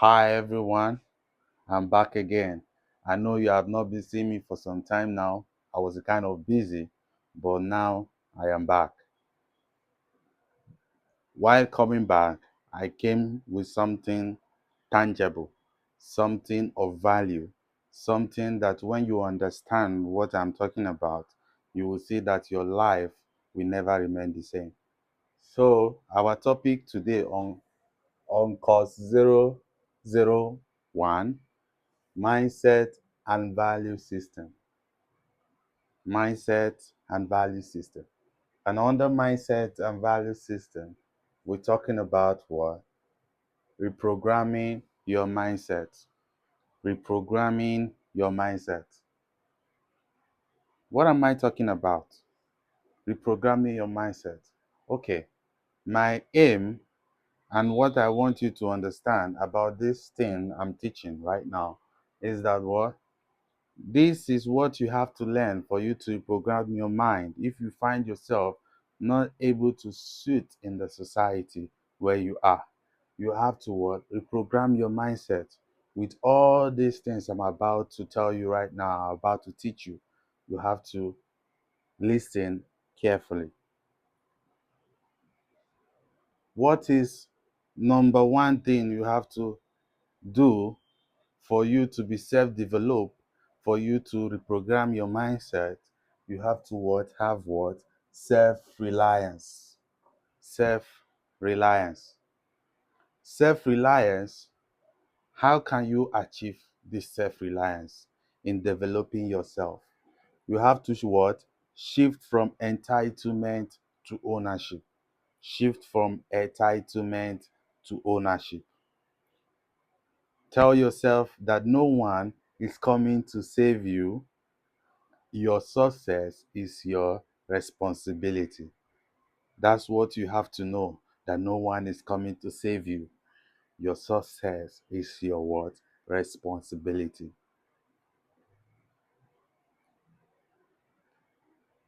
Hi everyone, I'm back again. I know you have not been seeing me for some time now. I was kind of busy, but now I am back. While coming back, I came with something tangible, something of value, something that when you understand what I'm talking about, you will see that your life will never remain the same. So, our topic today on course 001, mindset and value system. Mindset and value system. And under mindset and value system, we're talking about what? Reprogramming your mindset. Reprogramming your mindset. What am I talking about? Reprogramming your mindset. Okay, my aim and what I want you to understand about this thing I'm teaching right now is that what? This is what you have to learn for you to program your mind if you find yourself not able to suit in the society where you are. You have to what? Reprogram your mindset with all these things I'm about to tell you right now, I'm about to teach you. You have to listen carefully. What is number one thing you have to do for you to be self-developed, for you to reprogram your mindset? You have to what? Have what? Self-reliance. Self-reliance. Self-reliance, how can you achieve this self-reliance in developing yourself? You have to what? Shift from entitlement to ownership. Shift from entitlement to ownership. Tell yourself that no one is coming to save you. Your success is your responsibility. That's what you have to know, that no one is coming to save you. Your success is your what? Responsibility.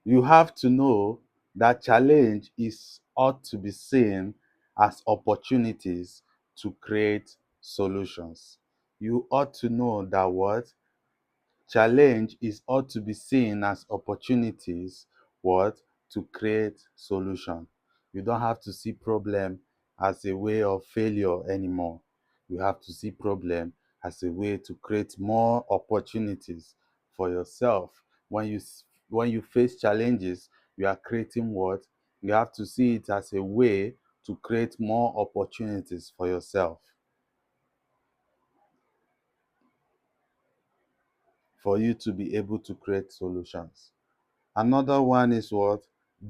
You have to know that challenge is ought to be seen as opportunities to create solutions. You ought to know that what? Challenge is ought to be seen as opportunities, what? To create solution. You don't have to see problem as a way of failure anymore. You have to see problem as a way to create more opportunities for yourself. When you face challenges, you are creating what? You have to see it as a way to create more opportunities for yourself, for you to be able to create solutions. Another one is what?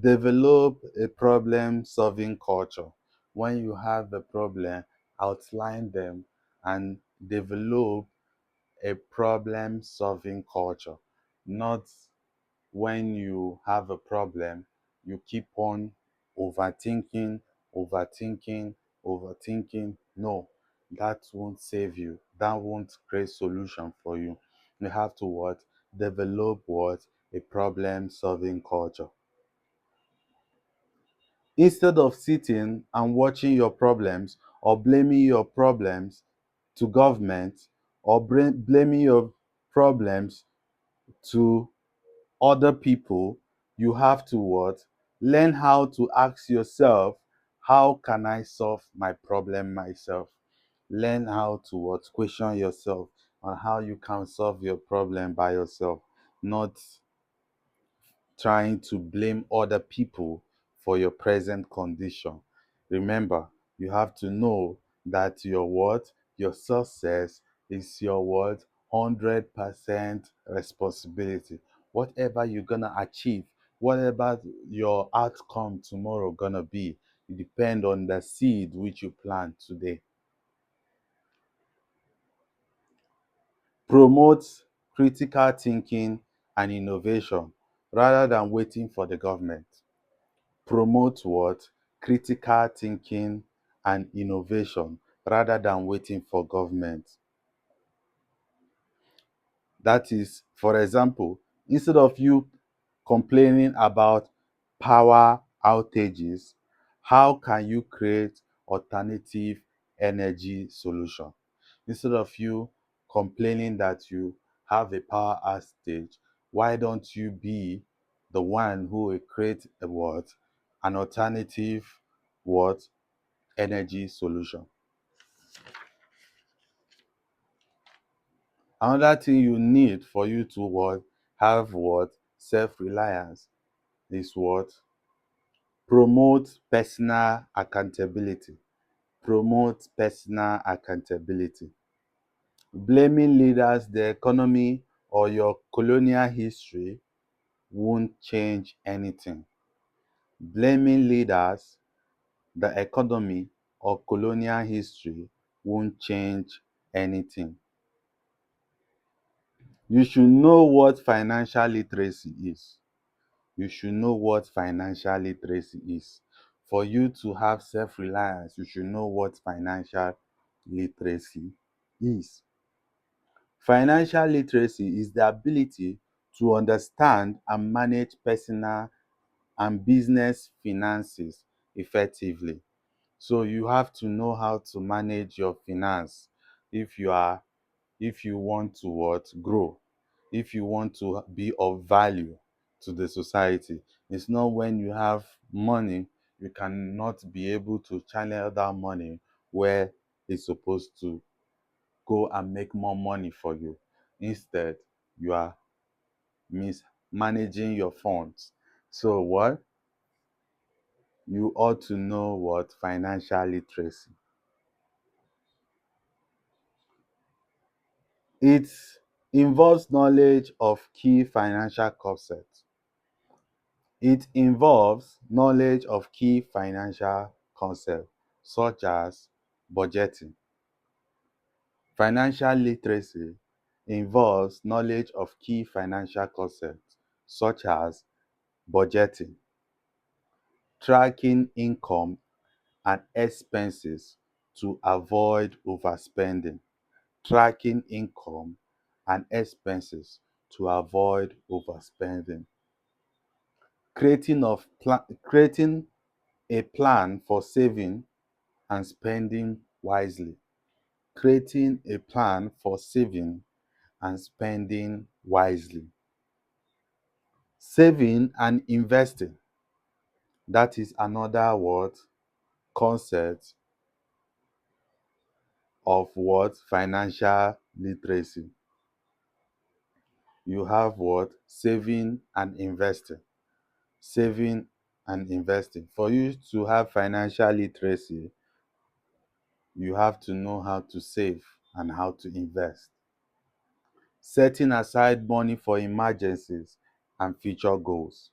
Develop a problem solving culture. When you have a problem, outline them and develop a problem solving culture. Not when you have a problem, you keep on overthinking, overthinking, overthinking. No, that won't save you. That won't create solution for you. You have to what? Develop what? A problem solving culture. Instead of sitting and watching your problems or blaming your problems to government or blaming your problems to other people, you have to what? Learn how to ask yourself, how can I solve my problem myself? Learn how to what? Question yourself on how you can solve your problem by yourself, not trying to blame other people for your present condition. Remember, you have to know that your what? Your success is your what? 100% responsibility. Whatever you're gonna achieve, whatever your outcome tomorrow gonna be, it depend on the seed which you plant today. Promote critical thinking and innovation rather than waiting for the government. Promote what? Critical thinking and innovation rather than waiting for government. That is, for example, instead of you complaining about power outages, how can you create alternative energy solution? Instead of you complaining that you have a power outage, why don't you be the one who will create a what? An alternative what? Energy solution. Another thing you need for you to what? Have what? Self-reliance is what? Promote personal accountability. Promote personal accountability. Blaming leaders, the economy, or your colonial history won't change anything. Blaming leaders, the economy, or colonial history won't change anything. You should know what financial literacy is. You should know what financial literacy is. For you to have self reliance, you should know what financial literacy is. Financial literacy is the ability to understand and manage personal and business finances effectively. So you have to know how to manage your finance if you are if you want to what grow, if you want to be of value to the society. It's not when you have money you cannot be able to channel that money where it's supposed to go and make more money for you. Instead, you are mismanaging your funds. So what? You ought to know what financial literacy. It involves knowledge of key financial concepts. It involves knowledge of key financial concepts such as budgeting. Financial literacy involves knowledge of key financial concepts such as budgeting, tracking income and expenses to avoid overspending, tracking income and expenses to avoid overspending, creating a plan for saving and spending wisely, creating a plan for saving and spending wisely, saving and investing. That is another word concept of what financial literacy. You have what saving and investing, saving and investing. For you to have financial literacy, you have to know how to save and how to invest. Setting aside money for emergencies and future goals.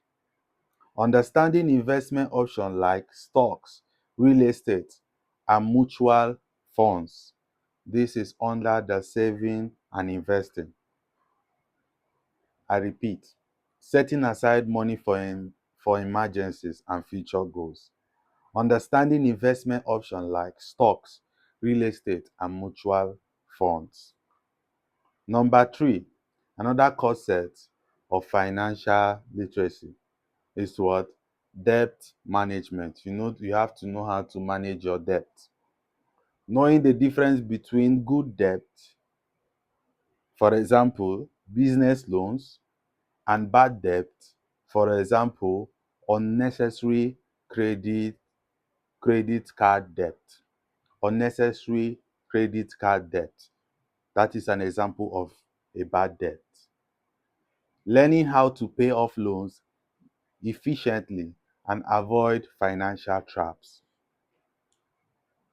Understanding investment options like stocks, real estate, and mutual funds. This is under the saving and investing. I repeat, setting aside money for emergencies and future goals. Understanding investment options like stocks, real estate, and mutual funds. Number three, another concept of financial literacy is what? Debt management. You have to know how to manage your debt. Knowing the difference between good debt, for example, business loans, and bad debt, for example, unnecessary credit credit card debt. Unnecessary credit card debt. That is an example of a bad debt. Learning how to pay off loans efficiently and avoid financial traps.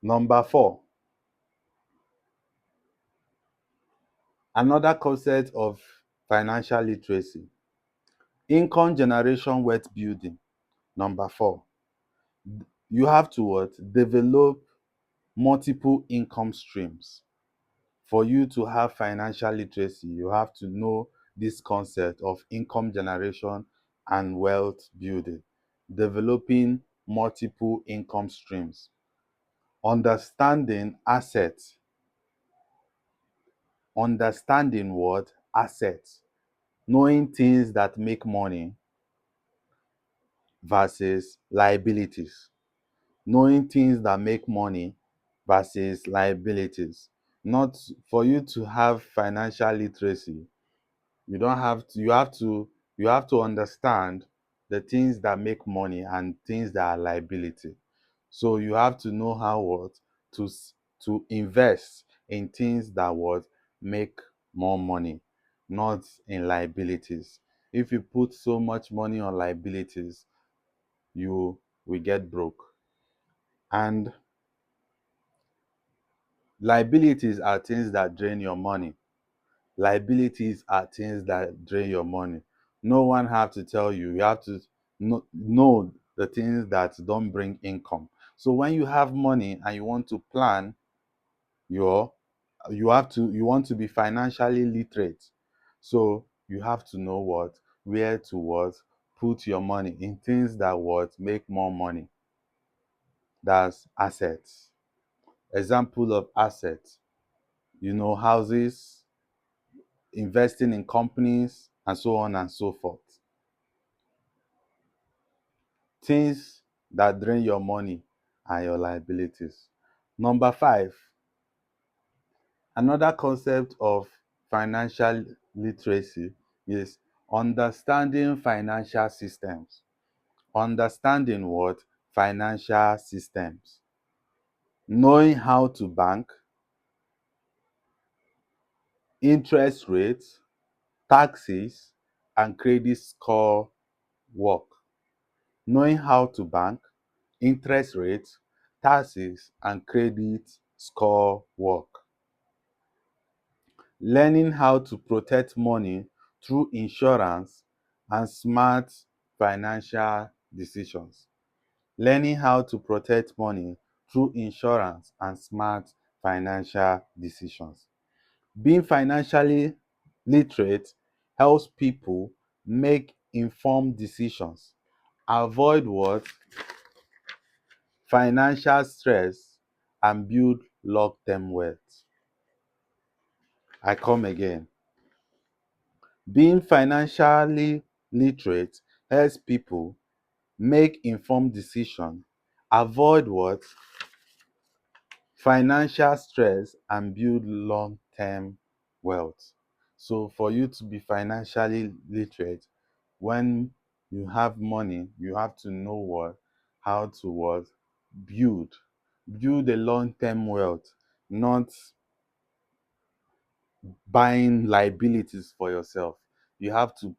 Number four, another concept of financial literacy, income generation wealth building. Number four, you have to what? Develop multiple income streams. For you to have financial literacy, you have to know this concept of income generation and wealth building. Developing multiple income streams. Understanding assets. Understanding what? Assets. Knowing things that make money versus liabilities. Knowing things that make money versus liabilities. Not for you to have financial literacy, you have to understand the things that make money and things that are liability. So you have to know how what to to invest in things that would make more money, not in liabilities. If you put so much money on liabilities, you will get broke. And liabilities are things that drain your money. Liabilities are things that drain your money. No one have to tell you. You have to know the things that don't bring income. So when you have money and you want to plan your you want to be financially literate. So you have to know where to put your money in things that make more money. That's assets. Example of assets, houses, investing in companies, and so on and so forth. Things that drain your money are your liabilities. Number five, another concept of financial literacy is understanding financial systems. Understanding what? Financial systems. Knowing how to bank, interest rates, taxes, and credit score work. Knowing how to bank, interest rates, taxes, and credit score work. Learning how to protect money through insurance and smart financial decisions. Learning how to protect money through insurance and smart financial decisions. Being financially literate helps people make informed decisions, avoid financial stress, and build long-term wealth. I come again. Being financially literate helps people make informed decisions, avoid financial stress, and build long-term wealth. So for you to be financially literate, when you have money, you have to know how to build build a long-term wealth, not buying liabilities for yourself. You have to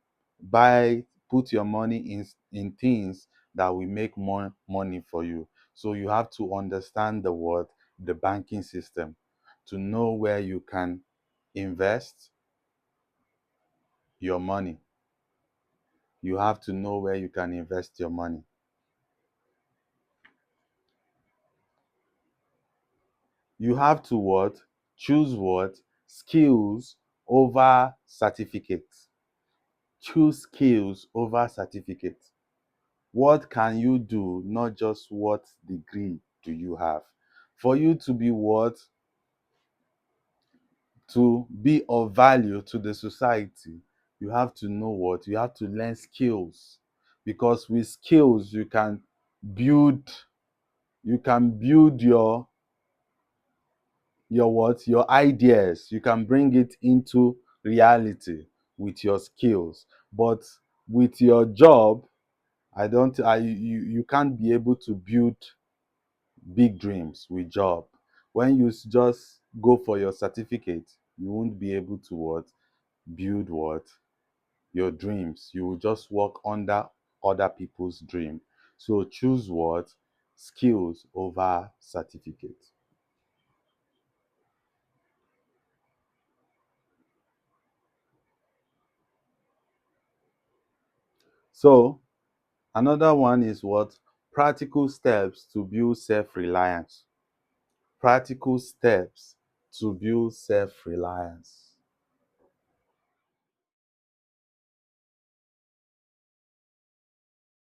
put your money in things that will make more money for you. So you have to understand the banking system to know where you can invest your money. You have to know where you can invest your money. You have to choose skills over certificates. Choose skills over certificates. What can you do, not just what degree do you have. For you to be to be of value to the society, you have to know you have to learn skills, because with skills build you can build your ideas. You can bring it into reality with your skills. But with your job, I don't I you can't be able to build big dreams with job. When you just go for your certificate, you won't be able to build your dreams. You will just work under other people's dream. So choose skills over certificate. So another one is practical steps to build self-reliance. Practical steps to build self-reliance.